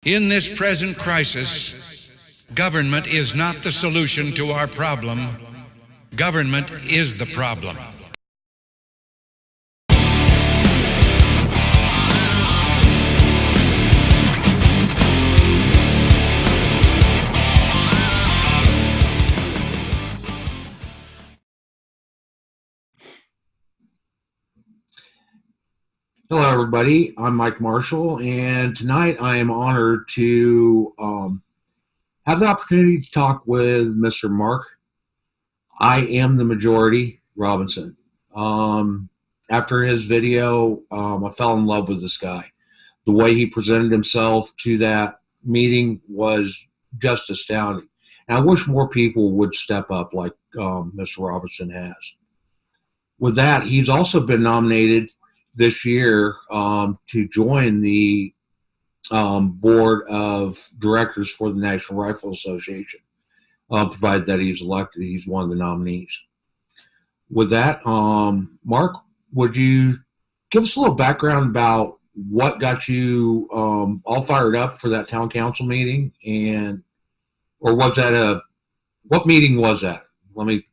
In this present crisis, government is not the solution to our problem. Government is the problem. Hello, everybody. I'm Mike Marshall, and tonight I am honored to have the opportunity to talk with Mr. Mark. I am the majority Robinson. After his video, I fell in love with this guy. The way he presented himself to that meeting was just astounding. And I wish more people would step up like Mr. Robinson has. With that, he's also been nominated this year to join the board of directors for the National Rifle Association, provided that he's elected. He's one of the nominees. With that, Mark, would you give us a little background about what got you all fired up for that town council meeting, or was that what meeting was that? Let me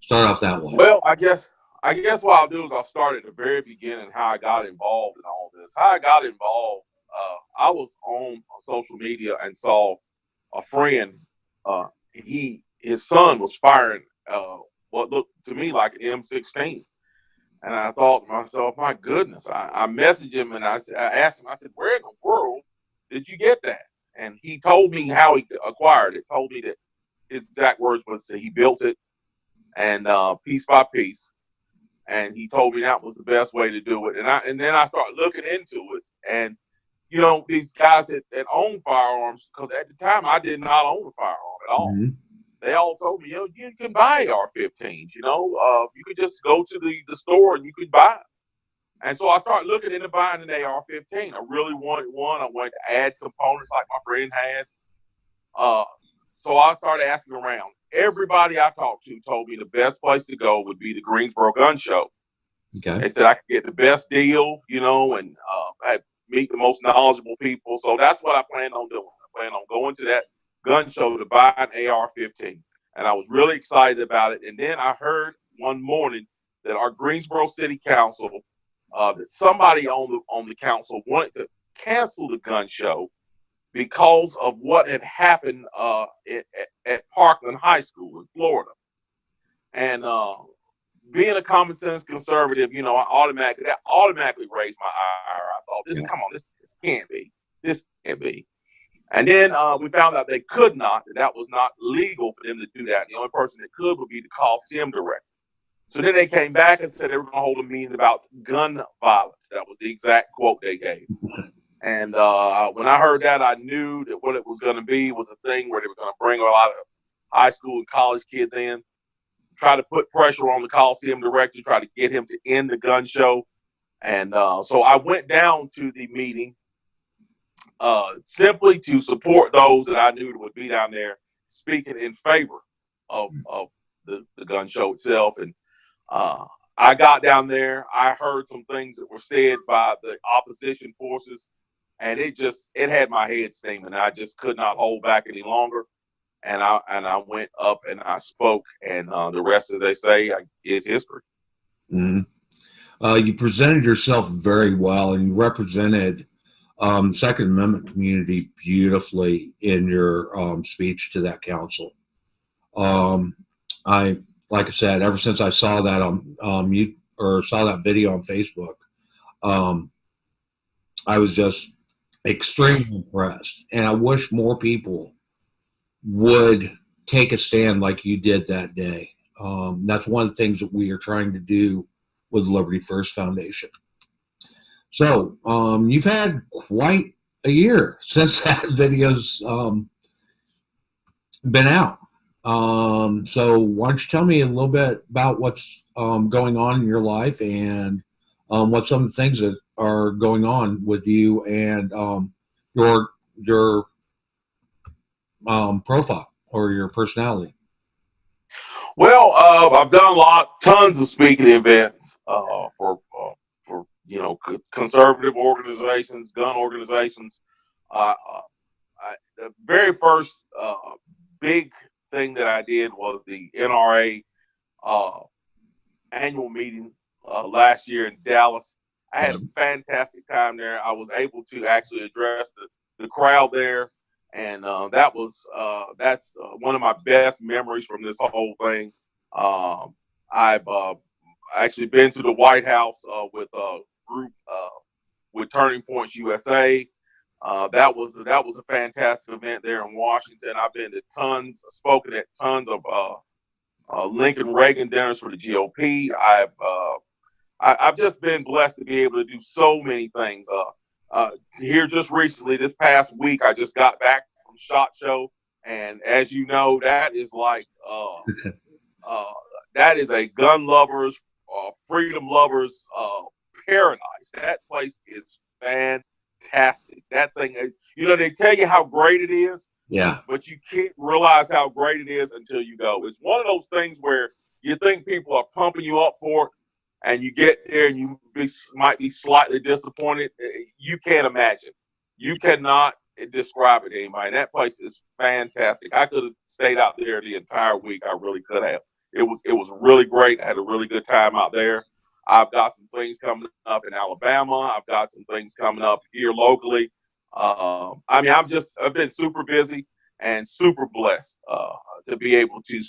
start off that way. Well, I guess what I'll do is I'll start at the very beginning, how I got involved in all this. How I got involved, I was on social media and saw a friend, his son was firing what looked to me like an M16. And I thought to myself, my goodness, I messaged him and I asked him, I said, where in the world did you get that? And he told me how he acquired it, told me that his exact words was that he built it and piece by piece. And he told me that was the best way to do it. And then I started looking into it. And, you know, these guys that own firearms, because at the time I did not own a firearm at all. Mm-hmm. They all told me, you can buy AR-15s, you could just go to the store and you could buy them. And so I started looking into buying an AR-15. I really wanted one. I wanted to add components like my friend had. So I started asking around. Everybody I talked to told me the best place to go would be the Greensboro Gun Show. Okay. They said I could get the best deal, and I'd meet the most knowledgeable people. So that's what I planned on doing. I planned on going to that gun show to buy an AR-15. And I was really excited about it. And then I heard one morning that our Greensboro City Council, that somebody on the council wanted to cancel the gun show because of what had happened at Parkland High School in Florida. And being a common sense conservative, I automatically raised my ire. I thought, this can't be. This can't be. And then we found out they could not, that was not legal for them to do that. The only person that could would be the Coliseum director. So then they came back and said they were going to hold a meeting about gun violence. That was the exact quote they gave. And when I heard that, I knew that what it was going to be was a thing where they were going to bring a lot of high school and college kids in, try to put pressure on the Coliseum director, try to get him to end the gun show. And so I went down to the meeting simply to support those that I knew would be down there speaking in favor of the gun show itself. And I got down there. I heard some things that were said by the opposition forces. And it had my head steaming. I just could not hold back any longer. And I went up and I spoke. And the rest, as they say, is history. Mm-hmm. You presented yourself very well, and you represented Second Amendment community beautifully in your speech to that council. Like I said, ever since I saw that saw that video on Facebook, I was just extremely impressed, and I wish more people would take a stand like you did that day. That's one of the things that we are trying to do with Liberty First Foundation. So you've had quite a year since that video's been out. So why don't you tell me a little bit about what's going on in your life and what some of the things that are going on with you and your profile or your personality. Well, I've done tons of speaking events for conservative organizations, gun organizations. The very first big thing that I did was the NRA annual meeting last year in Dallas. I had a fantastic time there. I was able to actually address the crowd there, and that's one of my best memories from this whole thing. I've actually been to the White House with a group with Turning Points USA. That was a fantastic event there in Washington. I've been to spoken at tons of Lincoln Reagan dinners for the GOP. I've just been blessed to be able to do so many things. Here just recently, this past week, I just got back from SHOT Show, and as you know, that is like that is a gun lovers, freedom lovers paradise. That place is fantastic. That thing, they tell you how great it is. Yeah. But you can't realize how great it is until you go. It's one of those things where you think people are pumping you up for it, and you get there and you might be slightly disappointed. You can't imagine. You cannot describe it to anybody. That place is fantastic. I could have stayed out there the entire week. I really could have. It was really great. I had a really good time out there. I've got some things coming up in Alabama. I've got some things coming up here locally. I've been super busy and super blessed to be able to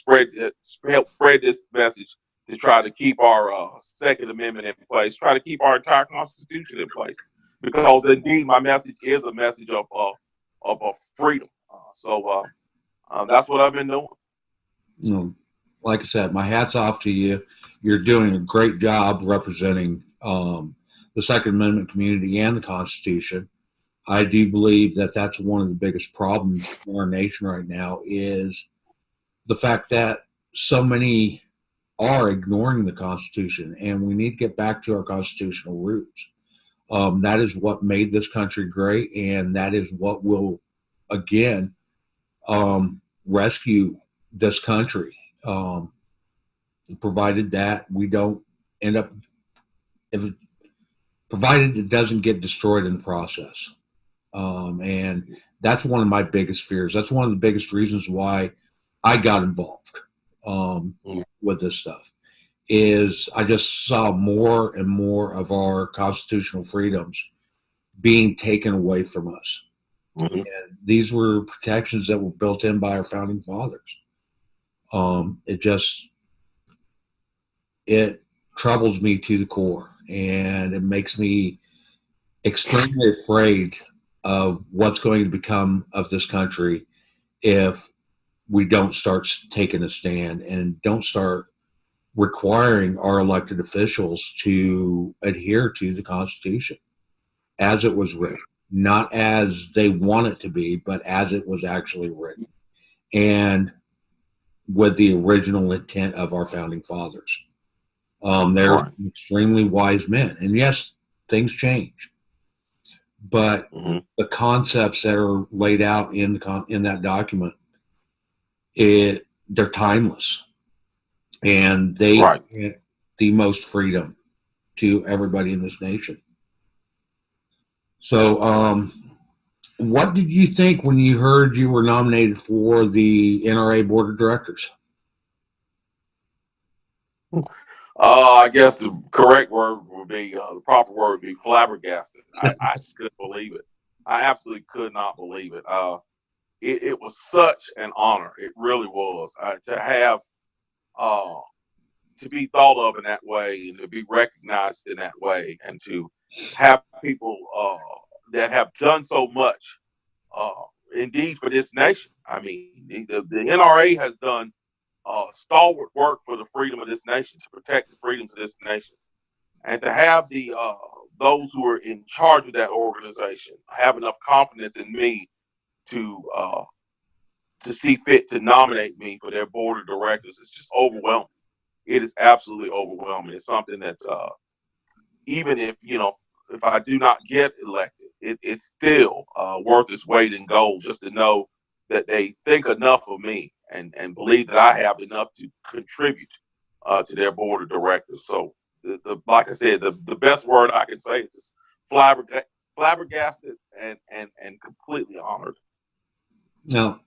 help spread this message to try to keep our Second Amendment in place, try to keep our entire Constitution in place, because indeed my message is a message of freedom. So that's what I've been doing. Like I said, my hat's off to you. You're doing a great job representing the Second Amendment community and the Constitution. I do believe that that's one of the biggest problems in our nation right now is the fact that so many are ignoring the Constitution, and we need to get back to our constitutional roots. That is what made this country great, and that is what will, again, rescue this country, provided that we don't end up, provided it doesn't get destroyed in the process. And that's one of my biggest fears. That's one of the biggest reasons why I got involved with this stuff, is I just saw more and more of our constitutional freedoms being taken away from us. Mm-hmm. And these were protections that were built in by our founding fathers. It troubles me to the core, and it makes me extremely afraid of what's going to become of this country if we don't start taking a stand and don't start requiring our elected officials to adhere to the Constitution as it was written, not as they want it to be, but as it was actually written, and with the original intent of our founding fathers. They're extremely wise men, and yes, things change, but the concepts that are laid out in that document, they're timeless, and they grant the most freedom to everybody in this nation. So, what did you think when you heard you were nominated for the NRA Board of Directors? I guess the correct word would be, the proper word would be flabbergasted. I just couldn't believe it. I absolutely could not believe it. It was such an honor. It really was, to have, to be thought of in that way, and to be recognized in that way, and to have people that have done so much, indeed, for this nation. I mean, the NRA has done stalwart work for the freedom of this nation, to protect the freedoms of this nation, and to have the those who are in charge of that organization have enough confidence in me to see fit to nominate me for their board of directors. It's just overwhelming. It is absolutely overwhelming. It's something that even if I do not get elected, it's still worth its weight in gold, just to know that they think enough of me and believe that I have enough to contribute to their board of directors. So like I said, the best word I can say is flabbergasted and completely honored. Now,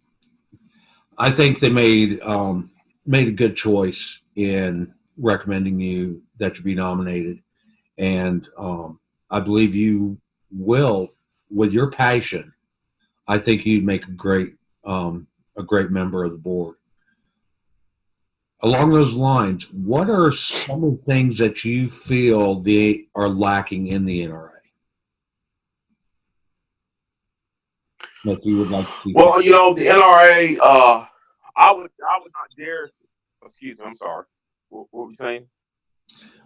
I think they made a good choice in recommending you that you be nominated, and I believe you will, with your passion. I think you'd make a great member of the board. Along those lines, what are some of the things that you feel they are lacking in the NRA that you would like to see? Well, the NRA, I would not dare. Excuse me, I'm sorry. What were you saying?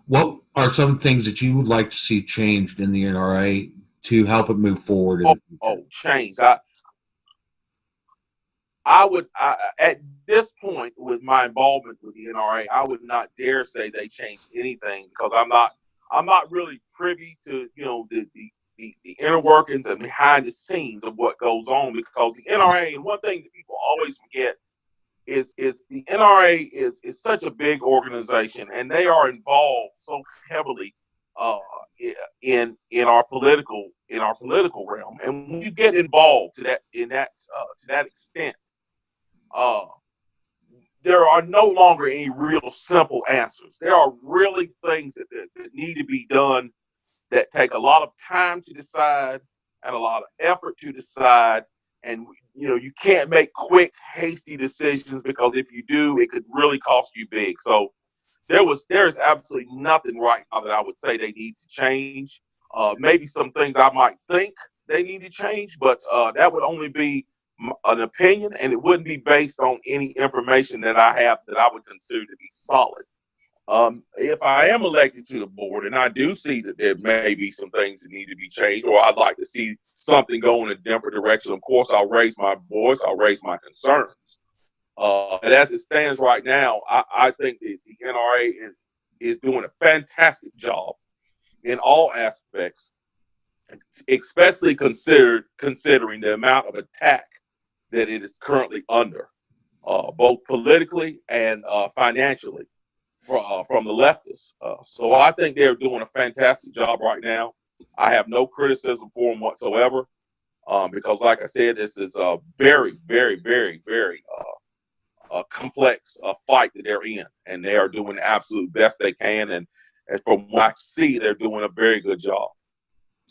What are some things that you would like to see changed in the NRA to help it move forward in the future? Change. I would, at this point, with my involvement with the NRA, I would not dare say they changed anything, because I'm not really privy to the inner workings and behind the scenes of what goes on, because the NRA, and one thing that people always forget is the NRA is such a big organization, and they are involved so heavily in our political realm. And when you get involved to that extent, there are no longer any real simple answers. There are really things that need to be done that take a lot of time to decide and a lot of effort to decide. And you can't make quick, hasty decisions, because if you do, it could really cost you big. So there's absolutely nothing right now that I would say they need to change. Maybe some things I might think they need to change, but that would only be an opinion, and it wouldn't be based on any information that I have that I would consider to be solid. If I am elected to the board and I do see that there may be some things that need to be changed, or I'd like to see something go in a different direction, of course, I'll raise my voice, I'll raise my concerns. And as it stands right now, I think the NRA is doing a fantastic job in all aspects, especially considering the amount of attack that it is currently under, both politically and financially, from the leftists. So I think they're doing a fantastic job right now. I have no criticism for them whatsoever, because, like I said, this is a very, very, very, very complex fight that they're in, and they are doing the absolute best they can. And from what I see, they're doing a very good job.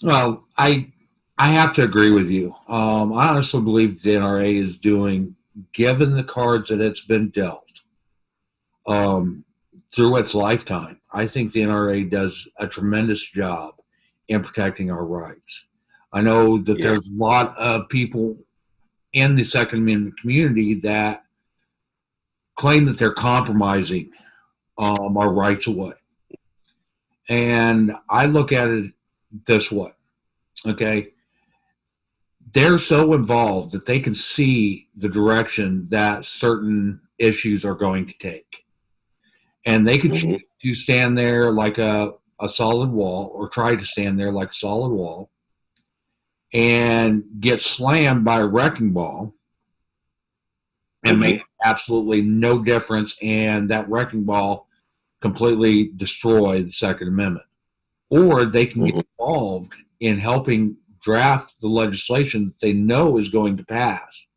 Well, I have to agree with you. I honestly believe the NRA is doing, given the cards that it's been dealt through its lifetime, I think the NRA does a tremendous job in protecting our rights. I know that there's a lot of people in the Second Amendment community that claim that they're compromising our rights away. And I look at it this way, okay? They're so involved that they can see the direction that certain issues are going to take. And they can choose to stand there like a solid wall, or try to stand there like a solid wall, and get slammed by a wrecking ball and make absolutely no difference, and that wrecking ball completely destroy the Second Amendment. Or they can get involved in helping draft the legislation that they know is going to pass,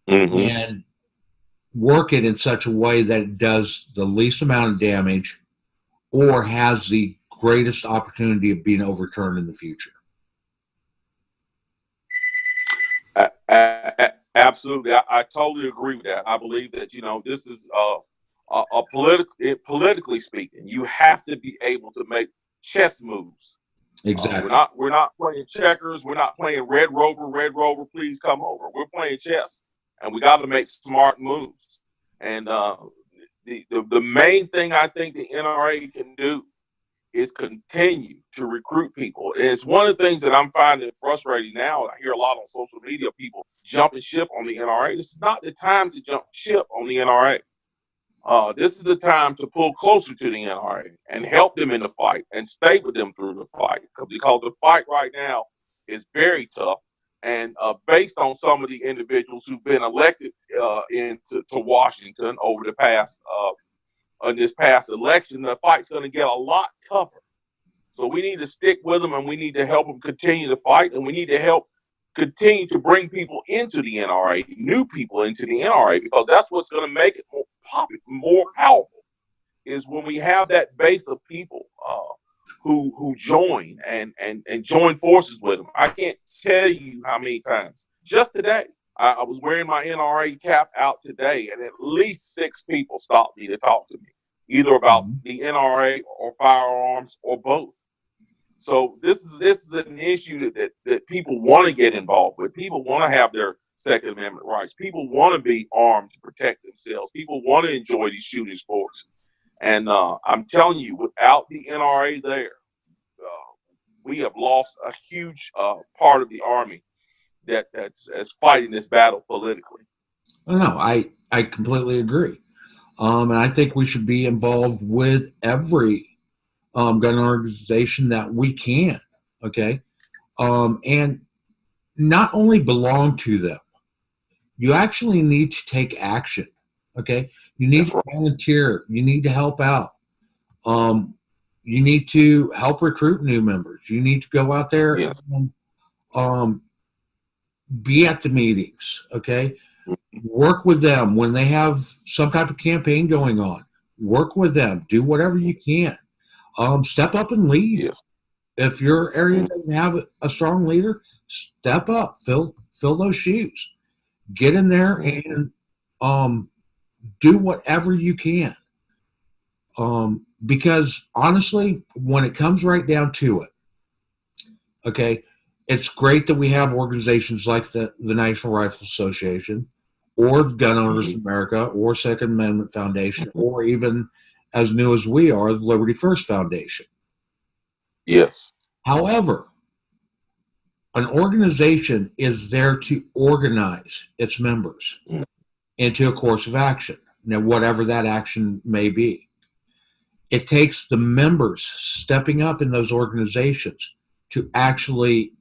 and work it in such a way that it does the least amount of damage or has the greatest opportunity of being overturned in the future. Absolutely. I totally agree with that. I believe that, this is politically speaking, you have to be able to make chess moves. Exactly. We're not playing checkers. We're not playing Red Rover, please come over. We're playing chess, and we got to make smart moves. And the main thing I think the NRA can do is continue to recruit people. And it's one of the things that I'm finding frustrating now. I hear a lot on social media, people jumping ship on the NRA. This is not the time to jump ship on the NRA. This is the time to pull closer to the NRA and help them in the fight and stay with them through the fight, because the fight right now is very tough. And based on some of the individuals who've been elected into Washington over the past in this past election, the fight's going to get a lot tougher. So we need to stick with them, and we need to help them continue to fight, and we need to help continue to bring people into the NRA, new people into the NRA, because that's what's going to make it more popular, more powerful, is when we have that base of people who join and join forces with them. I can't tell you how many times. Just today, I was wearing my NRA cap out today, and at least 6 people stopped me to talk to me, either about the NRA or firearms or both. So this is an issue that people want to get involved with. People want to have their Second Amendment rights. People want to be armed to protect themselves. People want to enjoy these shooting sports. And I'm telling you, without the NRA there, we have lost a huge part of the Army that's fighting this battle politically. No, I completely agree. And I think we should be involved with every gun organization that we can, okay? And not only belong to them, you actually need to take action, okay? You need to volunteer. You need to help out. You need to help recruit new members. You need to go out there and be at the meetings, okay? Work with them when they have some type of campaign going on. Work with them. Do whatever you can. Step up and lead. Yes. If your area doesn't have a strong leader, step up. Fill those shoes. Get in there and do whatever you can. Because honestly, when it comes right down to it, okay, it's great that we have organizations like the National Rifle Association or the Gun Owners of America or Second Amendment Foundation or even as new as we are, the Liberty First Foundation. Yes. However, an organization is there to organize its members into a course of action. Now, whatever that action may be. It takes the members stepping up in those organizations to actually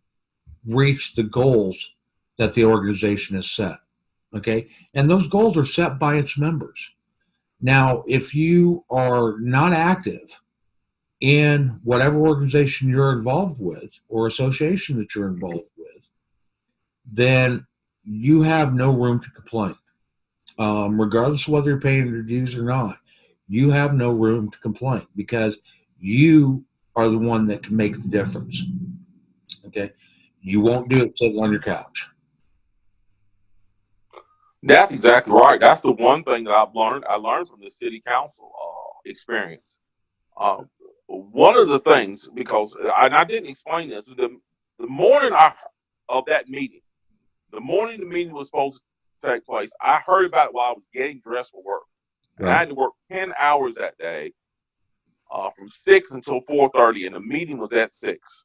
reach the goals that the organization has set. Okay? And those goals are set by its members. Now, if you are not active in whatever organization you're involved with or association that you're involved with, then you have no room to complain. Regardless of whether you're paying your dues or not, you have no room to complain because you are the one that can make the difference. Okay? You won't do it sitting on your couch. That's exactly right. That's the one thing that I've learned. I learned from the city council experience. One of the things, because I didn't explain this, the morning of that meeting, the morning the meeting was supposed to take place, I heard about it while I was getting dressed for work. And I had to work 10 hours that day from 6 until 4:30, and the meeting was at 6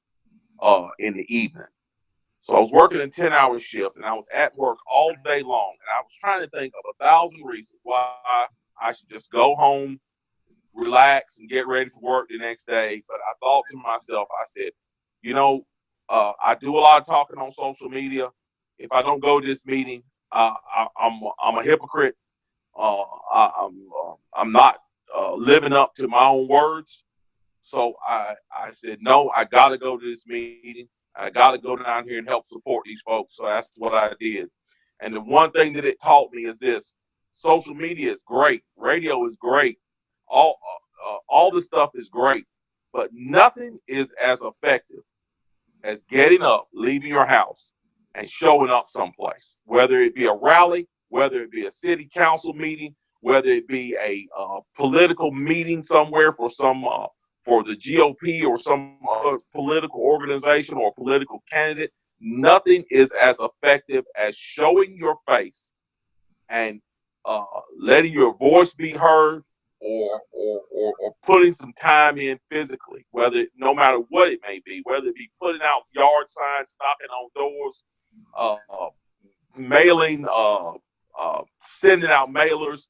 in the evening. So I was working a 10-hour shift, and I was at work all day long. And I was trying to think of 1,000 reasons why I should just go home, relax, and get ready for work the next day. But I thought to myself, I said, I do a lot of talking on social media. If I don't go to this meeting, I'm a hypocrite. I'm not living up to my own words. So I said, no, I got to go to this meeting. I got to go down here and help support these folks. So that's what I did. And the one thing that it taught me is this: social media is great. Radio is great. All this stuff is great. But nothing is as effective as getting up, leaving your house, and showing up someplace, whether it be a rally, whether it be a city council meeting, whether it be a political meeting somewhere for the GOP or some other political organization or political candidate. Nothing is as effective as showing your face and letting your voice be heard, or putting some time in physically, no matter what it may be, whether it be putting out yard signs, knocking on doors, mailing, sending out mailers,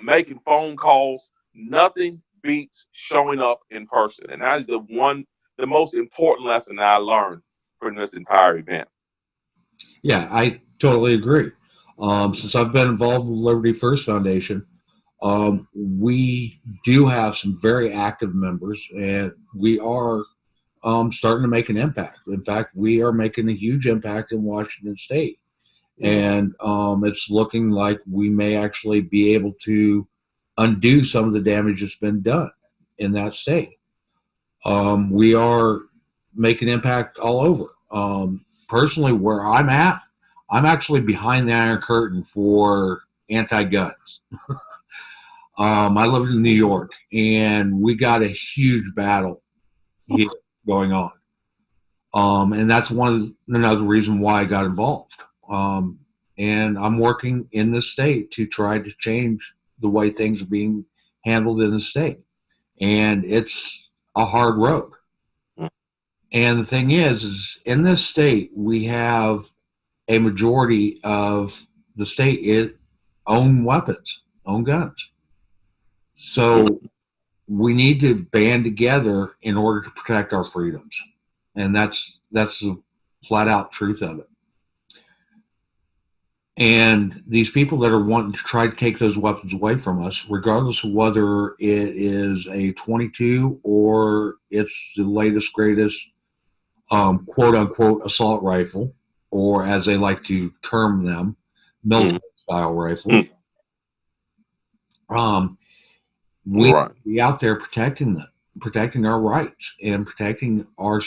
making phone calls. Nothing beats showing up in person. And that is the most important lesson that I learned from this entire event. Yeah, I totally agree. Since I've been involved with Liberty First Foundation, we do have some very active members, and we are starting to make an impact. In fact, we are making a huge impact in Washington State. And it's looking like we may actually be able to undo some of the damage that's been done in that state. We are making impact all over. Personally, where I'm at, I'm actually behind the Iron Curtain for anti-guns. I live in New York, and we got a huge battle here going on. And that's another reason why I got involved. And I'm working in the state to try to change the way things are being handled in the state. And it's a hard road. And the thing is in this state, we have a majority of the state own weapons, own guns. So we need to band together in order to protect our freedoms. And that's the flat out truth of it. And these people that are wanting to try to take those weapons away from us, regardless of whether it is a 22 or it's the latest, greatest, quote unquote, assault rifle, or as they like to term them, military style rifles. We need to be out there protecting them, protecting our rights, and protecting our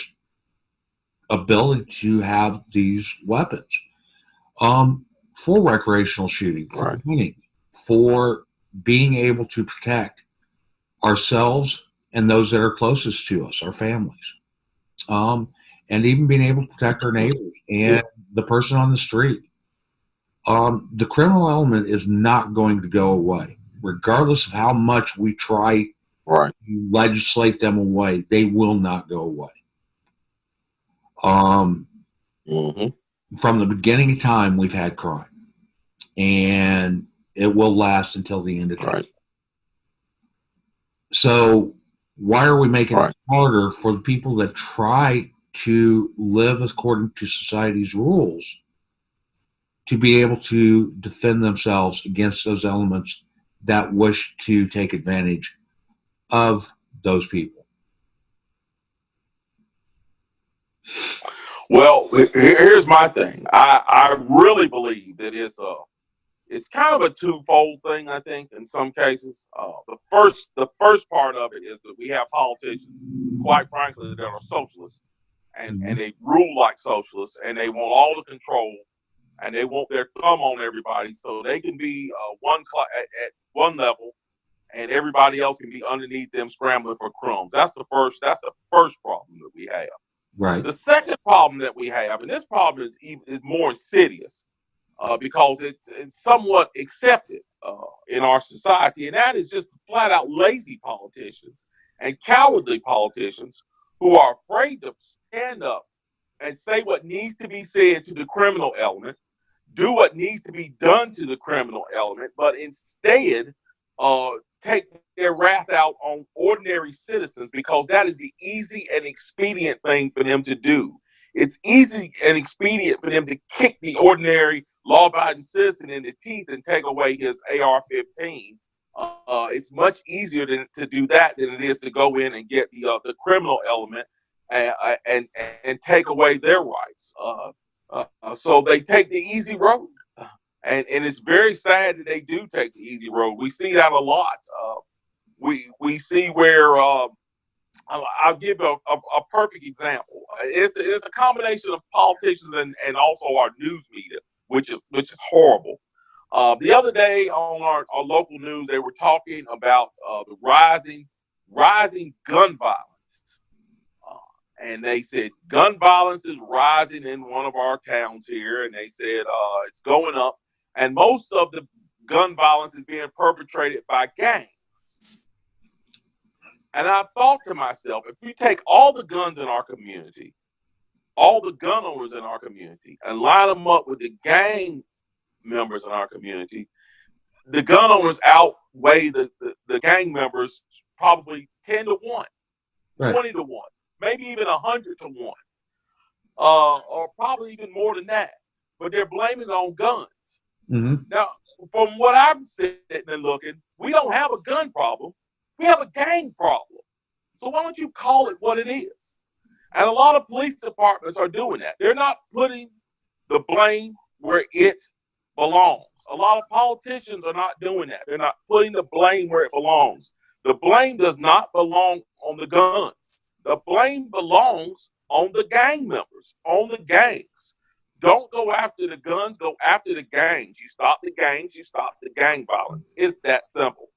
ability to have these weapons. For recreational shooting, for hunting, for being able to protect ourselves and those that are closest to us, our families, and even being able to protect our neighbors and the person on the street. The criminal element is not going to go away, regardless of how much we try to legislate them away. They will not go away. From the beginning of time, we've had crime, and it will last until the end of time. So why are we making it harder for the people that try to live according to society's rules to be able to defend themselves against those elements that wish to take advantage of those people? Well, here's my thing. I really believe that it's kind of a twofold thing. I think in some cases, the first part of it is that we have politicians, quite frankly, that are socialists, and they rule like socialists, and they want all the control, and they want their thumb on everybody, so they can be at one level, and everybody else can be underneath them scrambling for crumbs. That's the first problem that we have. Right. The second problem that we have, and this problem is more insidious because it's somewhat accepted in our society, and that is just flat out lazy politicians and cowardly politicians who are afraid to stand up and say what needs to be said to the criminal element, do what needs to be done to the criminal element, but instead take their wrath out on ordinary citizens, because that is the easy and expedient thing for them to do. It's easy and expedient for them to kick the ordinary law-abiding citizen in the teeth and take away his AR-15. It's much easier to do that than it is to go in and get the criminal element and take away their rights. So they take the easy road. And it's very sad that they do take the easy road. We see that a lot. We see where I'll give a perfect example. It's a combination of politicians and also our news media, which is horrible. The other day on our local news, they were talking about the rising gun violence. And they said gun violence is rising in one of our towns here, and they said it's going up. And most of the gun violence is being perpetrated by gangs. And I thought to myself, if you take all the guns in our community, all the gun owners in our community, and line them up with the gang members in our community, the gun owners outweigh the gang members probably 10 to 1, 20 to 1, maybe even 100 to 1, or probably even more than that. But they're blaming it on guns. Now, from what I'm sitting and looking, we don't have a gun problem. We have a gang problem. So why don't you call it what it is? And a lot of police departments are doing that. They're not putting the blame where it belongs. A lot of politicians are not doing that. They're not putting the blame where it belongs. The blame does not belong on the guns. The blame belongs on the gang members, on the gangs. Don't go after the guns, go after the gangs. You stop the gangs, you stop the gang violence. It's that simple.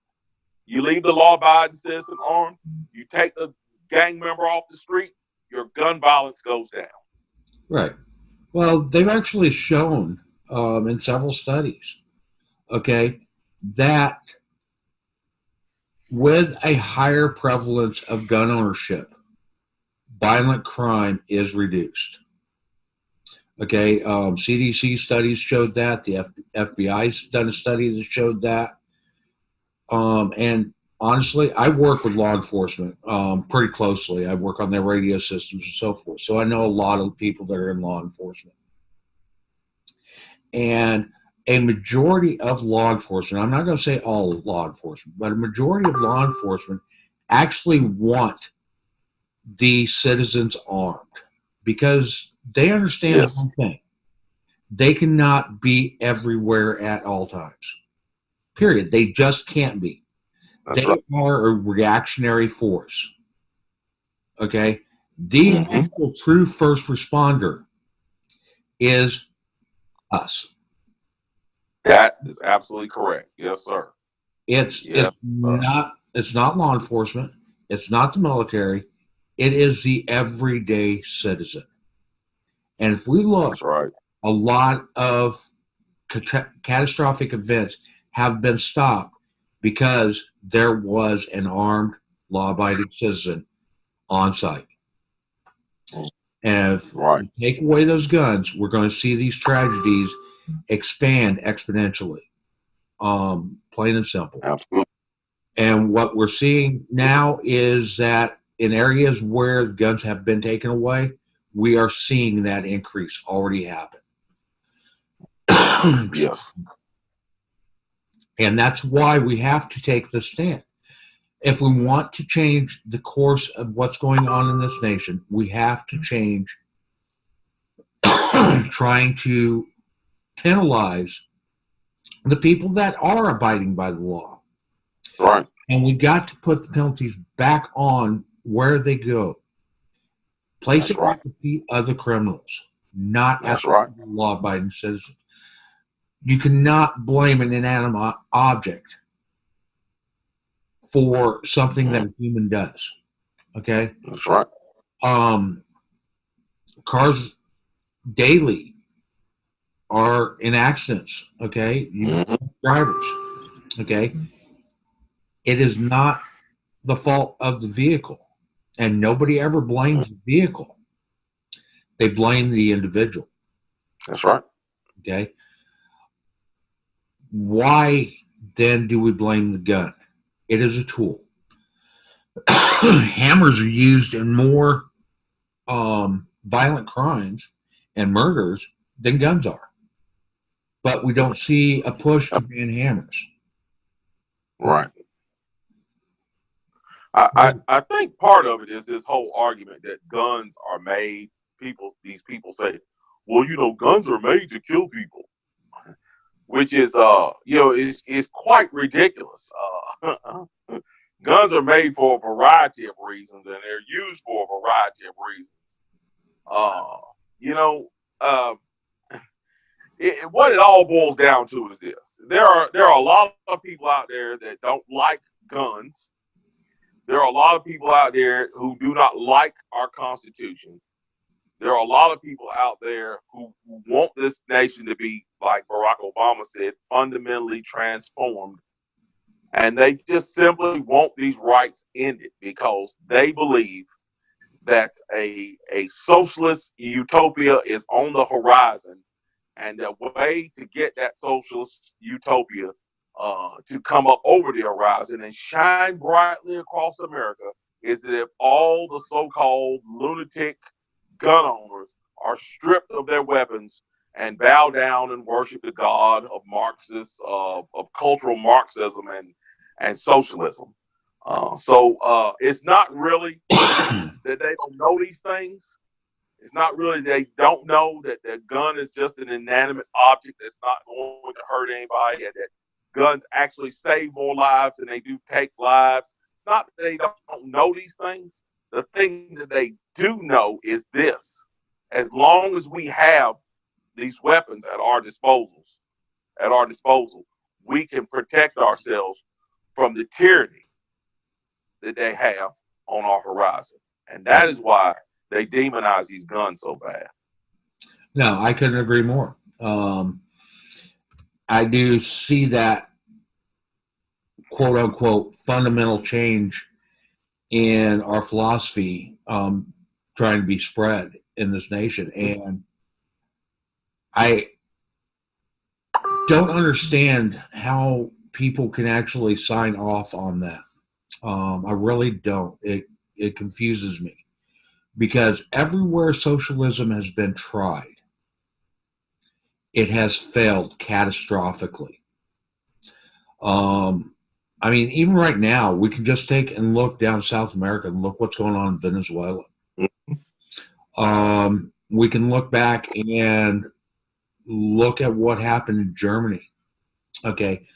You leave the law-abiding citizen armed, you take the gang member off the street, your gun violence goes down. Right. Well, they've actually shown in several studies, okay, that with a higher prevalence of gun ownership, violent crime is reduced. Okay, CDC studies showed that. The FBI's done a study that showed that. And honestly, I work with law enforcement pretty closely. I work on their radio systems and so forth. So I know a lot of people that are in law enforcement. And a majority of law enforcement, I'm not going to say all law enforcement, but a majority of law enforcement actually want the citizens armed because they understand one thing. They cannot be everywhere at all times. Period. They just can't be. They are a reactionary force. Okay? The actual true first responder is us. That is absolutely correct. Yes, sir. It's not law enforcement. It's not the military. It is the everyday citizen. And if we look, a lot of catastrophic events have been stopped because there was an armed, law-abiding citizen on site. And if we take away those guns, we're going to see these tragedies expand exponentially. Plain and simple. Absolutely. And what we're seeing now is that in areas where the guns have been taken away, we are seeing that increase already happen. Yes. And that's why we have to take the stand. If we want to change the course of what's going on in this nation, we have to change trying to penalize the people that are abiding by the law. Right. And we got to put the penalties back on where they go. Place it at the feet of the criminals, not at the law-abiding citizens. You cannot blame an inanimate object for something that a human does. Okay? That's right. Cars daily are in accidents. Okay? Drivers. Okay? It is not the fault of the vehicle. And nobody ever blames the vehicle. They blame the individual. That's right. Okay? Why then do we blame the gun? It is a tool. Hammers are used in more violent crimes and murders than guns are. But we don't see a push to ban hammers. Right. I think part of it is this whole argument that guns are made. These people say, well, guns are made to kill people, which is, is quite ridiculous. Guns are made for a variety of reasons, and they're used for a variety of reasons. What it all boils down to is this: there are a lot of people out there that don't like guns. There are a lot of people out there who do not like our Constitution. There are a lot of people out there who want this nation to be, like Barack Obama said, fundamentally transformed. And they just simply want these rights ended because they believe that a socialist utopia is on the horizon. And the way to get that socialist utopia to come up over the horizon and shine brightly across America is that if all the so-called lunatic gun owners are stripped of their weapons and bow down and worship the God of Marxists, of cultural Marxism and socialism. So it's not really that they don't know these things. It's not really they don't know that the gun is just an inanimate object that's not going to hurt anybody, and that guns actually save more lives than they do take lives. It's not that they don't know these things. The thing that they do know is this: as long as we have these weapons at our disposal, we can protect ourselves from the tyranny that they have on our horizon. And that is why they demonize these guns so bad. No, I couldn't agree more. I do see that quote unquote fundamental change in our philosophy trying to be spread in this nation. And I don't understand how people can actually sign off on that. I really don't. It confuses me, because everywhere socialism has been tried, it has failed catastrophically. I mean, even right now, we can just take and look down South America and look what's going on in Venezuela. We can look back and look at what happened in Germany. Okay.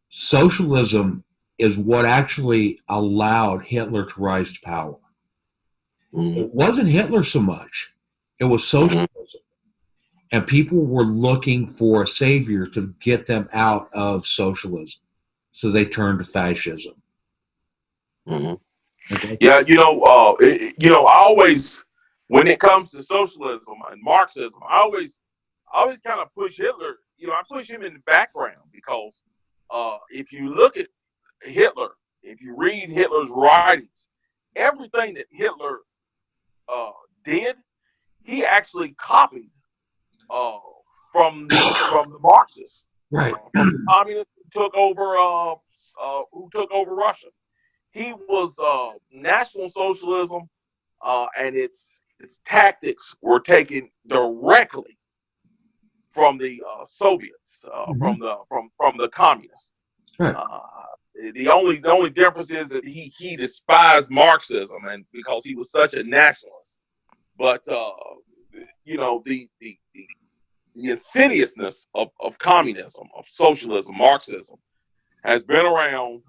Socialism is what actually allowed Hitler to rise to power. It wasn't Hitler so much. It was socialism. And people were looking for a savior to get them out of socialism. So they turned to fascism. Okay. Yeah, I always, when it comes to socialism and Marxism, I always kind of push Hitler. I push him in the background, because if you look at Hitler, if you read Hitler's writings, everything that Hitler did, he actually copied from the Marxists, right? From the communists who took over Russia. He was National Socialism, and its tactics were taken directly from the Soviets, from the communists. Right. The only difference is that he despised Marxism, and because he was such a nationalist. But the insidiousness of communism, of socialism, Marxism, has been around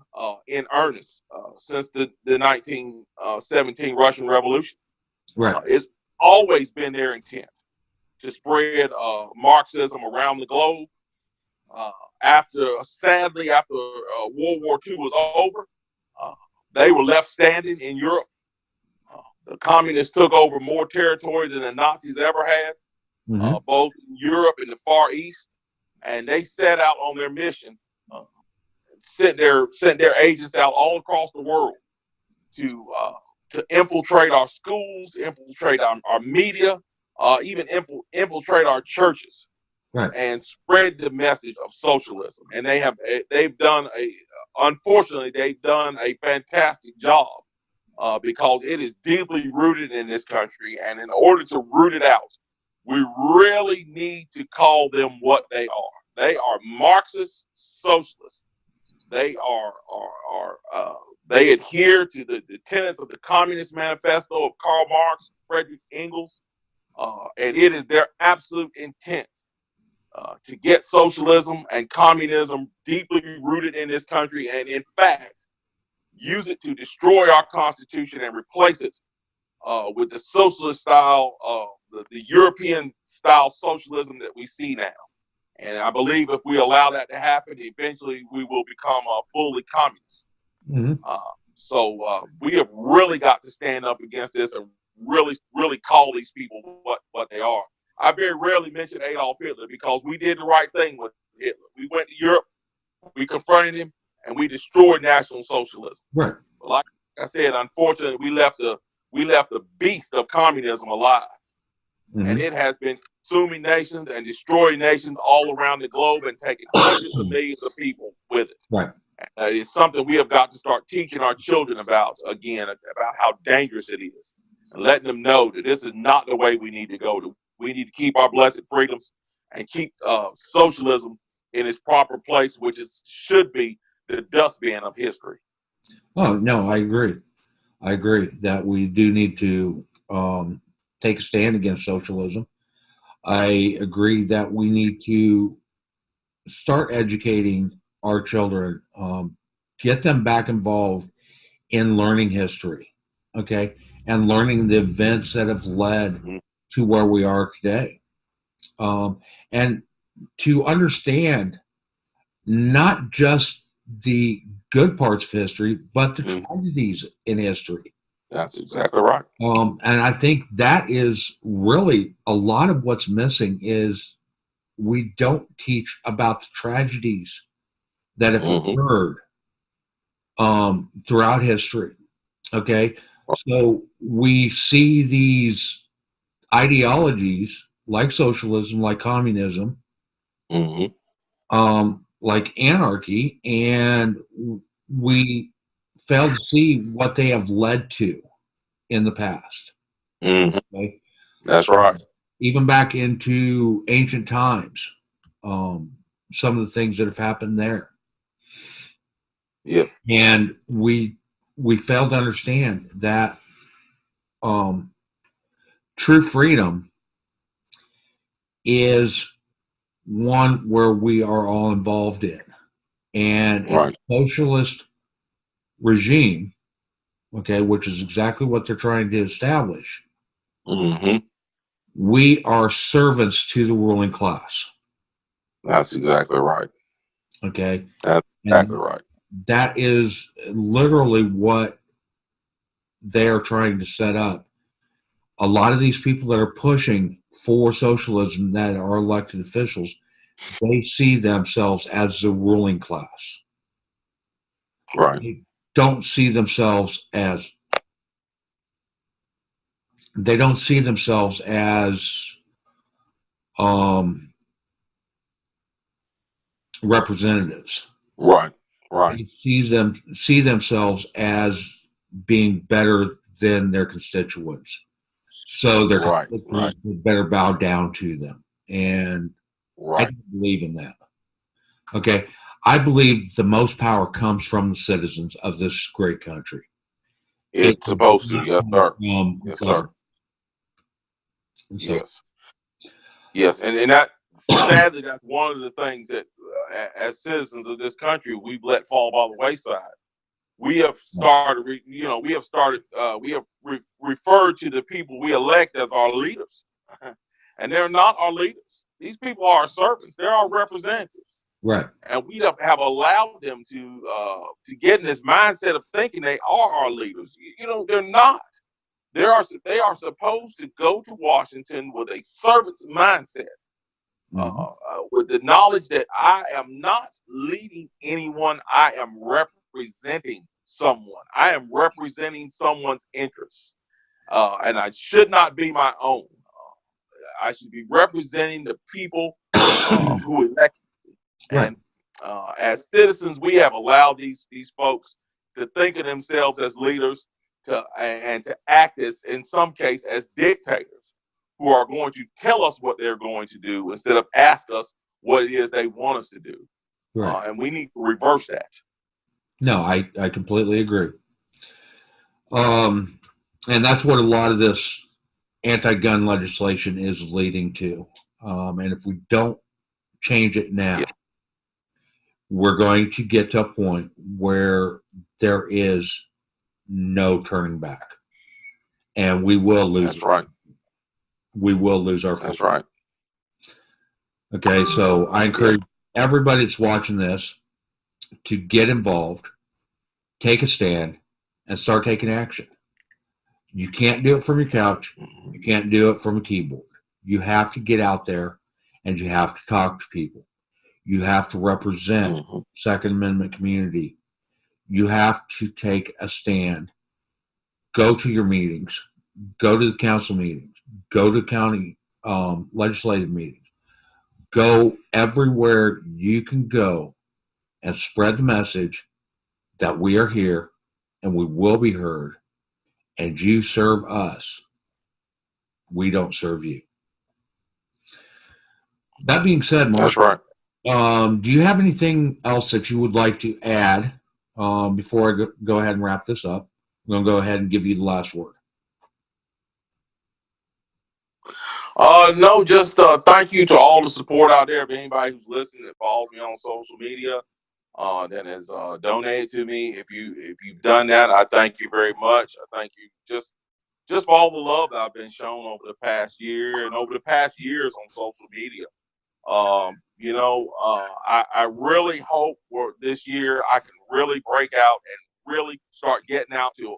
in earnest since the 1917 Russian Revolution. Right. It's always been their intent to spread Marxism around the globe. Sadly, after World War II was over, they were left standing in Europe. The communists took over more territory than the Nazis ever had, both in Europe and the Far East, and they set out on their mission. Sent their agents out all across the world to infiltrate our schools, infiltrate our media, even infiltrate our churches, right, and spread the message of socialism. And unfortunately, they've done a fantastic job, because it is deeply rooted in this country. And in order to root it out, we really need to call them what they are. They are Marxist socialists. They they adhere to the tenets of the Communist Manifesto of Karl Marx, Friedrich Engels, and it is their absolute intent to get socialism and communism deeply rooted in this country, and in fact, use it to destroy our Constitution and replace it with the socialist style, the European style socialism that we see now. And I believe if we allow that to happen, eventually we will become fully communist. So we have really got to stand up against this and really, really call these people what they are. I very rarely mention Adolf Hitler, because we did the right thing with Hitler. We went to Europe, we confronted him, and we destroyed National Socialism. Right. But like I said, unfortunately, we left the beast of communism alive. And it has been consuming nations and destroying nations all around the globe, and taking hundreds of millions of people with it. Right. It's something we have got to start teaching our children about how dangerous it is, and letting them know that this is not the way we need to go. We need to keep our blessed freedoms and keep socialism in its proper place, which should be the dustbin of history. Oh, no, I agree. I agree that we do need to take a stand against socialism. I agree that we need to start educating our children, get them back involved in learning history, okay, and learning the events that have led to where we are today. And to understand not just the good parts of history, but the tragedies in history. That's exactly right. And I think that is really a lot of what's missing is we don't teach about the tragedies that have occurred throughout history. Okay, so we see these ideologies like socialism, like communism, like anarchy, and we fail to see what they have led to in the past. Okay? That's right. Even back into ancient times, some of the things that have happened there. Yeah. And we fail to understand that true freedom is one where we are all involved in. And a socialist regime, okay, which is exactly what they're trying to establish, we are servants to the ruling class. That's exactly right. Okay. That's exactly right. That is literally what they are trying to set up. A lot of these people that are pushing for socialism that are elected officials, they see themselves as the ruling class. Right. They don't see themselves as representatives. Right. Right. They see themselves as being better than their constituents. So their constituents would better bow down to them. And I don't believe in that. Okay. I believe the most power comes from the citizens of this great country. It's supposed to, yes, sir. Yes, sir. So, yes, and that sadly, that's one of the things that, as citizens of this country, we've let fall by the wayside. We have started, we have referred to the people we elect as our leaders, and they're not our leaders. These people are our servants; they're our representatives. Right. And we have allowed them to get in this mindset of thinking they are our leaders. They're not. They are supposed to go to Washington with a servant's mindset, with the knowledge that I am not leading anyone. I am representing someone. I am representing someone's interests, and I should not be my own. I should be representing the people who elected me. And as citizens, we have allowed these folks to think of themselves as leaders, and to act as, in some case, as dictators who are going to tell us what they're going to do instead of ask us what it is they want us to do. Right. And we need to reverse that. No, I completely agree. And that's what a lot of this anti-gun legislation is leading to. And if we don't change it now, we're going to get to a point where there is no turning back, and we will lose. That's right. We will lose our freedom. That's right. Okay, so I encourage everybody that's watching this to get involved, take a stand, and start taking action. You can't do it from your couch. You can't do it from a keyboard. You have to get out there, and you have to talk to people. You have to represent Second Amendment community. You have to take a stand. Go to your meetings. Go to the council meetings. Go to county legislative meetings. Go everywhere you can go and spread the message that we are here and we will be heard, and you serve us. We don't serve you. That being said, Mark, that's right. Do you have anything else that you would like to add before I go ahead and wrap this up? I'm going to go ahead and give you the last word. No, just thank you to all the support out there. If anybody who's listening that follows me on social media, that has donated to me. If you've done that, I thank you very much. I thank you just for all the love that I've been shown over the past year and over the past years on social media. I really hope for this year I can really break out and really start getting out to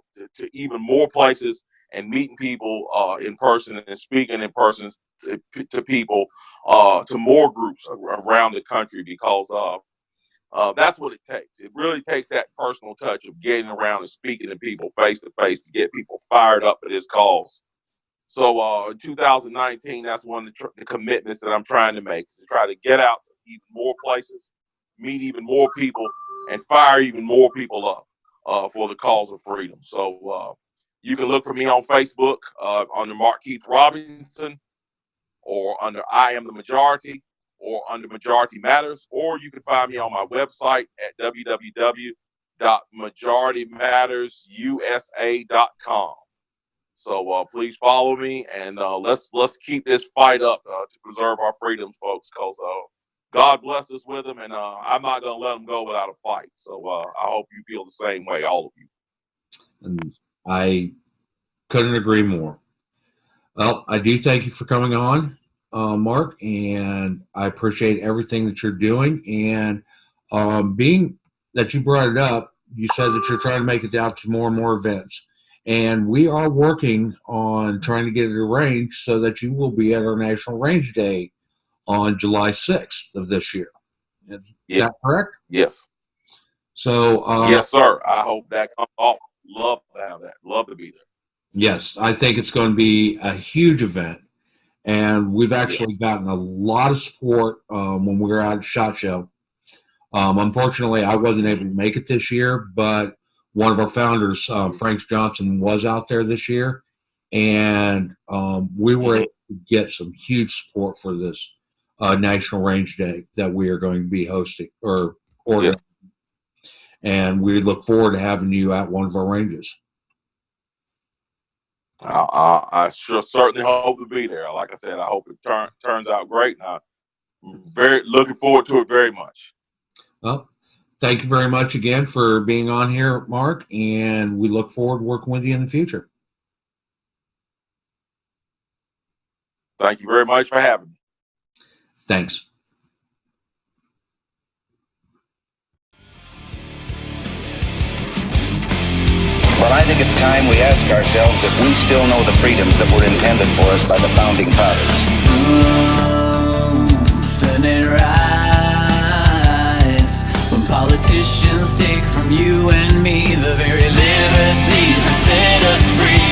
even more places and meeting people in person and speaking in person to people, to more groups around the country, because that's what it takes. It really takes that personal touch of getting around and speaking to people face to face to get people fired up for this cause. So in 2019, that's one of the commitments that I'm trying to make, is to try to get out to even more places, meet even more people, and fire even more people up for the cause of freedom. So you can look for me on Facebook under Mark Keith Robinson, or under I Am the Majority, or under Majority Matters, or you can find me on my website at www.majoritymattersusa.com. So please follow me, and let's keep this fight up to preserve our freedoms, folks, because God blessed us with them, and I'm not going to let them go without a fight. So I hope you feel the same way, all of you. And I couldn't agree more. Well, I do thank you for coming on, Mark, and I appreciate everything that you're doing. And being that you brought it up, you said that you're trying to make it down to more and more events. And we are working on trying to get it arranged so that you will be at our National Range Day on July 6th of this year. Is that correct? Yes. So yes, sir. I hope that comes off. Love to have that. Love to be there. Yes, I think it's going to be a huge event. And we've actually gotten a lot of support when we were out at SHOT Show. Unfortunately, I wasn't able to make it this year, but one of our founders, Frank Johnson, was out there this year, and we were able to get some huge support for this National Range Day that we are going to be hosting or organizing. And we look forward to having you at one of our ranges. I certainly hope to be there. Like I said, I hope it turns out great. And I'm very looking forward to it very much. Well, thank you very much again for being on here, Mark, and we look forward to working with you in the future. Thank you very much for having me. Thanks. Well, I think it's time we ask ourselves if we still know the freedoms that were intended for us by the Founding Fathers. Senate rights, when politicians take from you and me the very liberties that set us free.